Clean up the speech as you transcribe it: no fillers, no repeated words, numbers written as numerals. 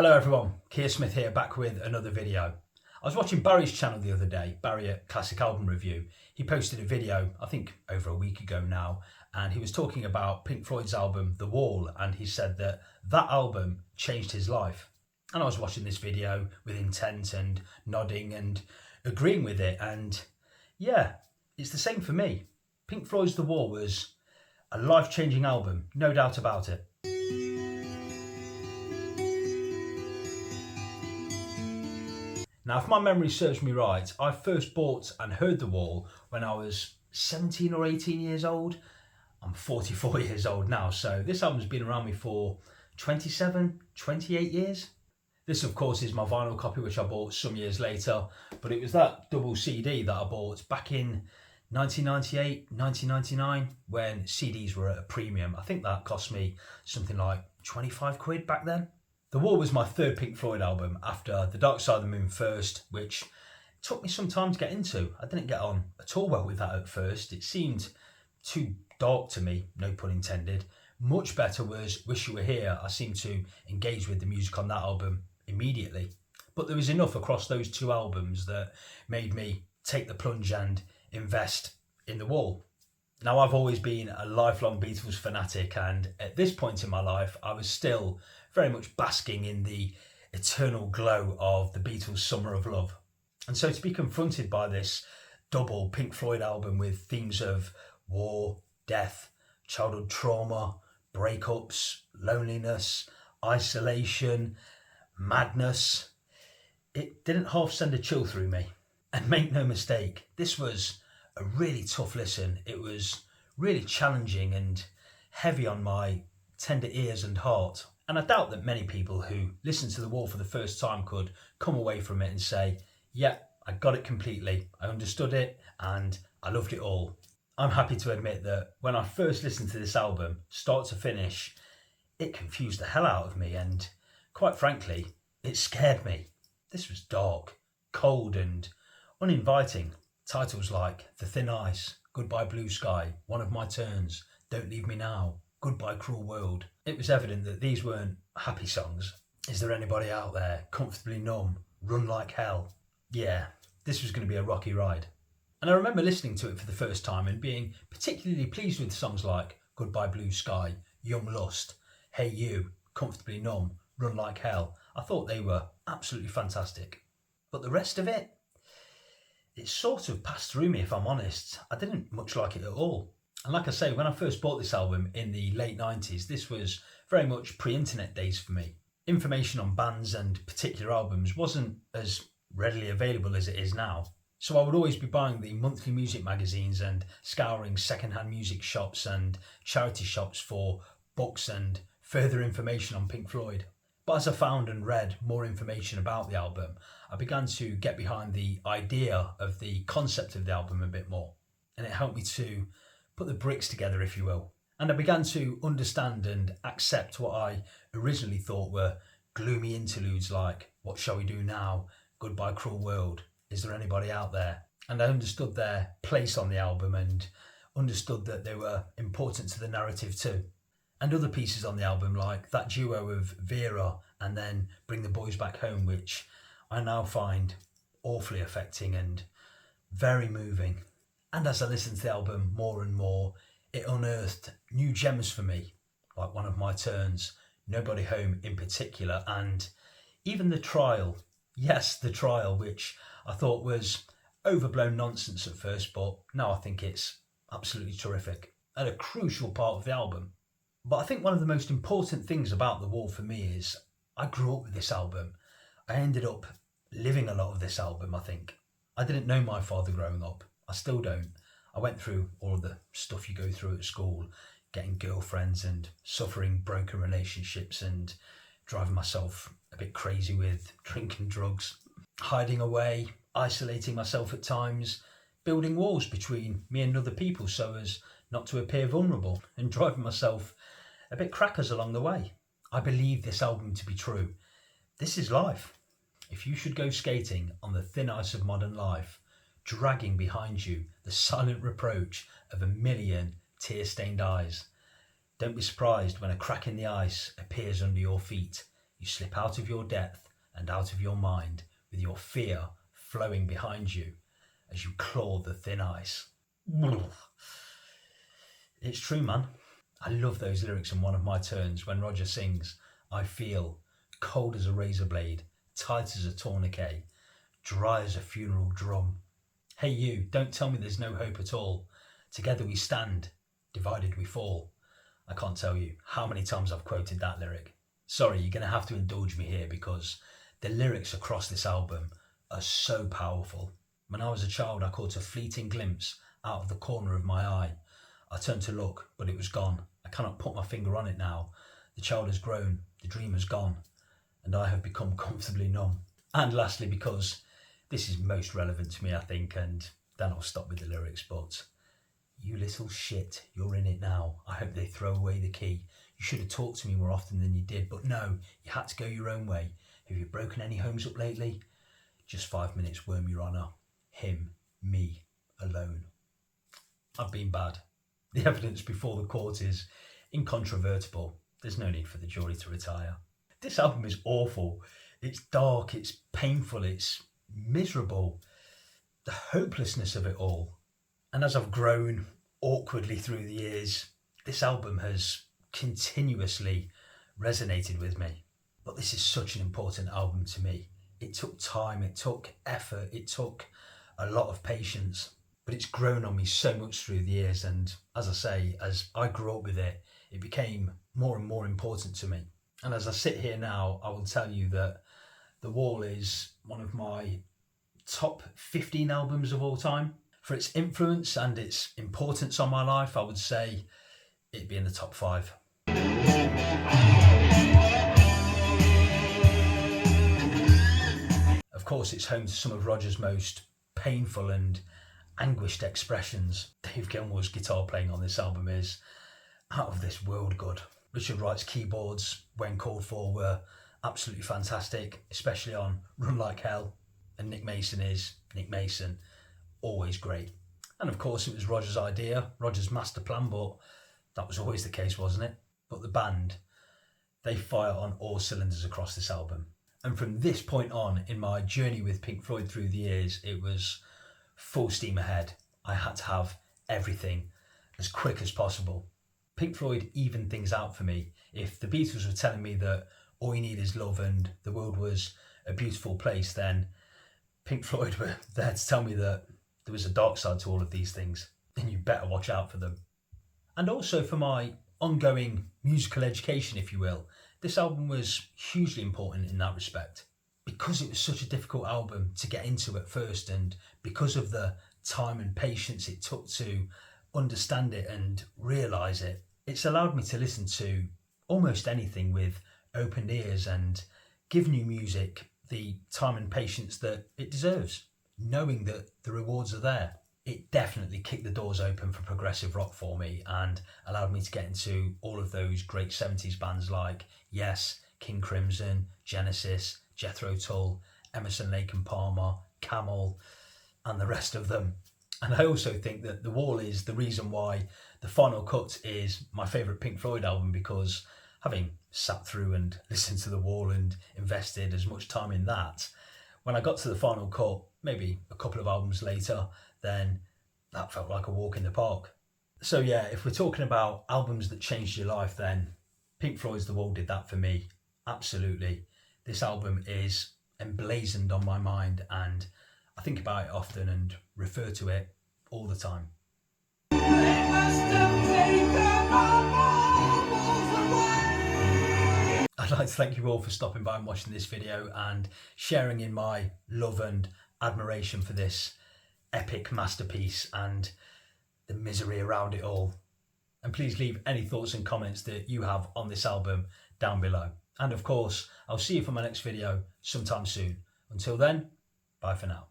Hello everyone, Keir Smith here, back with another video. I was watching Barry's channel the other day, Barry at Classic Album Review. He posted a video, I think over a week ago now, and he was talking about Pink Floyd's album The Wall, and he said that album changed his life. And I was watching this video with intent and nodding and agreeing with it, and yeah, it's the same for me. Pink Floyd's The Wall was a life-changing album, no doubt about it. Now, if my memory serves me right, I first bought and heard The Wall when I was 17 or 18 years old. I'm 44 years old now, so this album's been around me for 27, 28 years. This, of course, is my vinyl copy, which I bought some years later, but it was that double CD that I bought back in 1998, 1999, when CDs were at a premium. I think that cost me something like 25 quid back then. The Wall was my third Pink Floyd album after The Dark Side of the Moon first, which took me some time to get into. I didn't get on at all well with that at first. It seemed too dark to me, no pun intended. Much better was Wish You Were Here. I seemed to engage with the music on that album immediately. But there was enough across those two albums that made me take the plunge and invest in The Wall. Now, I've always been a lifelong Beatles fanatic, and at this point in my life, I was still very much basking in the eternal glow of the Beatles' Summer of Love. And so to be confronted by this double Pink Floyd album with themes of war, death, childhood trauma, breakups, loneliness, isolation, madness, it didn't half send a chill through me. And make no mistake, this was a really tough listen. It was really challenging and heavy on my tender ears and heart. And I doubt that many people who listen to The Wall for the first time could come away from it and say, yeah, I got it completely. I understood it and I loved it all. I'm happy to admit that when I first listened to this album, start to finish, it confused the hell out of me, and quite frankly, it scared me. This was dark, cold and uninviting. Titles like The Thin Ice, Goodbye Blue Sky, One of My Turns, Don't Leave Me Now, Goodbye Cruel World. It was evident that these weren't happy songs. Is There Anybody Out There, Comfortably Numb, Run Like Hell. Yeah, this was going to be a rocky ride. And I remember listening to it for the first time and being particularly pleased with songs like Goodbye Blue Sky, Young Lust, Hey You, Comfortably Numb, Run Like Hell. I thought they were absolutely fantastic. But the rest of it sort of passed through me, if I'm honest. I didn't much like it at all. And like I say, when I first bought this album in the late 90s, this was very much pre-internet days for me. Information on bands and particular albums wasn't as readily available as it is now. So I would always be buying the monthly music magazines and scouring secondhand music shops and charity shops for books and further information on Pink Floyd. But as I found and read more information about the album, I began to get behind the idea of the concept of the album a bit more. And it helped me to put the bricks together, if you will. And I began to understand and accept what I originally thought were gloomy interludes like What Shall We Do Now, Goodbye Cruel World, Is There Anybody Out There? And I understood their place on the album and understood that they were important to the narrative too. And other pieces on the album like that duo of Vera and then Bring the Boys Back Home, which I now find awfully affecting and very moving. And as I listened to the album more and more, it unearthed new gems for me, like One of My Turns, Nobody Home in particular, and even The Trial. Yes, The Trial, which I thought was overblown nonsense at first, but now I think it's absolutely terrific and a crucial part of the album. But I think one of the most important things about The Wall for me is I grew up with this album. I ended up living a lot of this album, I think. I didn't know my father growing up. I still don't. I went through all of the stuff you go through at school, getting girlfriends and suffering broken relationships and driving myself a bit crazy with drink and drugs, hiding away, isolating myself at times, building walls between me and other people so as not to appear vulnerable, and driving myself a bit crackers along the way. I believe this album to be true. This is life. If you should go skating on the thin ice of modern life, dragging behind you the silent reproach of a million tear-stained eyes, don't be surprised when a crack in the ice appears under your feet, You slip out of your depth and out of your mind with your fear flowing behind you as you claw the thin ice. It's true, man. I love those lyrics in One of My Turns when Roger sings, I feel cold as a razor blade, tight as a tourniquet, dry as a funeral drum. Hey you, don't tell me there's no hope at all. Together we stand, divided we fall. I can't tell you how many times I've quoted that lyric. Sorry, you're going to have to indulge me here because the lyrics across this album are so powerful. When I was a child, I caught a fleeting glimpse out of the corner of my eye. I turned to look, but it was gone. I cannot put my finger on it now. The child has grown, the dream has gone, and I have become comfortably numb. And lastly, because this is most relevant to me, I think, and then I'll stop with the lyrics, but you little shit, you're in it now. I hope they throw away the key. You should have talked to me more often than you did, but no, you had to go your own way. Have you broken any homes up lately? Just 5 minutes, worm your honour. Him, me, alone. I've been bad. The evidence before the court is incontrovertible. There's no need for the jury to retire. This album is awful. It's dark, it's painful, it's miserable. The hopelessness of it all. And as I've grown awkwardly through the years, this album has continuously resonated with me. But this is such an important album to me. It took time, it took effort, it took a lot of patience. But it's grown on me so much through the years, and as I say, as I grew up with it, it became more and more important to me. And as I sit here now, I will tell you that The Wall is one of my top 15 albums of all time. For its influence and its importance on my life, I would say it'd be in the top 5. Of course, it's home to some of Roger's most painful and anguished expressions. Dave Gilmour's guitar playing on this album is out of this world good. Richard Wright's keyboards, when called for, were absolutely fantastic, especially on Run Like Hell. And Nick Mason is Nick Mason, always great. And of course it was Roger's idea, Roger's master plan, but that was always the case, wasn't it? But the band, they fire on all cylinders across this album. And from this point on in my journey with Pink Floyd through the years, it was full steam ahead. I had to have everything as quick as possible. Pink Floyd evened things out for me. If the Beatles were telling me that all you need is love and the world was a beautiful place, then Pink Floyd were there to tell me that there was a dark side to all of these things, and you better watch out for them. And also for my ongoing musical education, if you will, this album was hugely important in that respect. Because it was such a difficult album to get into at first, and because of the time and patience it took to understand it and realise it, it's allowed me to listen to almost anything with open ears and give new music the time and patience that it deserves, knowing that the rewards are there. It definitely kicked the doors open for progressive rock for me and allowed me to get into all of those great 70s bands like Yes, King Crimson, Genesis, Jethro Tull, Emerson, Lake and Palmer, Camel, and the rest of them. And I also think that The Wall is the reason why The Final Cut is my favourite Pink Floyd album, because having sat through and listened to The Wall and invested as much time in that, when I got to The Final Cut, maybe a couple of albums later, then that felt like a walk in the park. So yeah, if we're talking about albums that changed your life, then Pink Floyd's The Wall did that for me. Absolutely. This album is emblazoned on my mind, and I think about it often and refer to it all the time. I'd like to thank you all for stopping by and watching this video and sharing in my love and admiration for this epic masterpiece and the misery around it all. And please leave any thoughts and comments that you have on this album down below. And of course, I'll see you for my next video sometime soon. Until then, bye for now.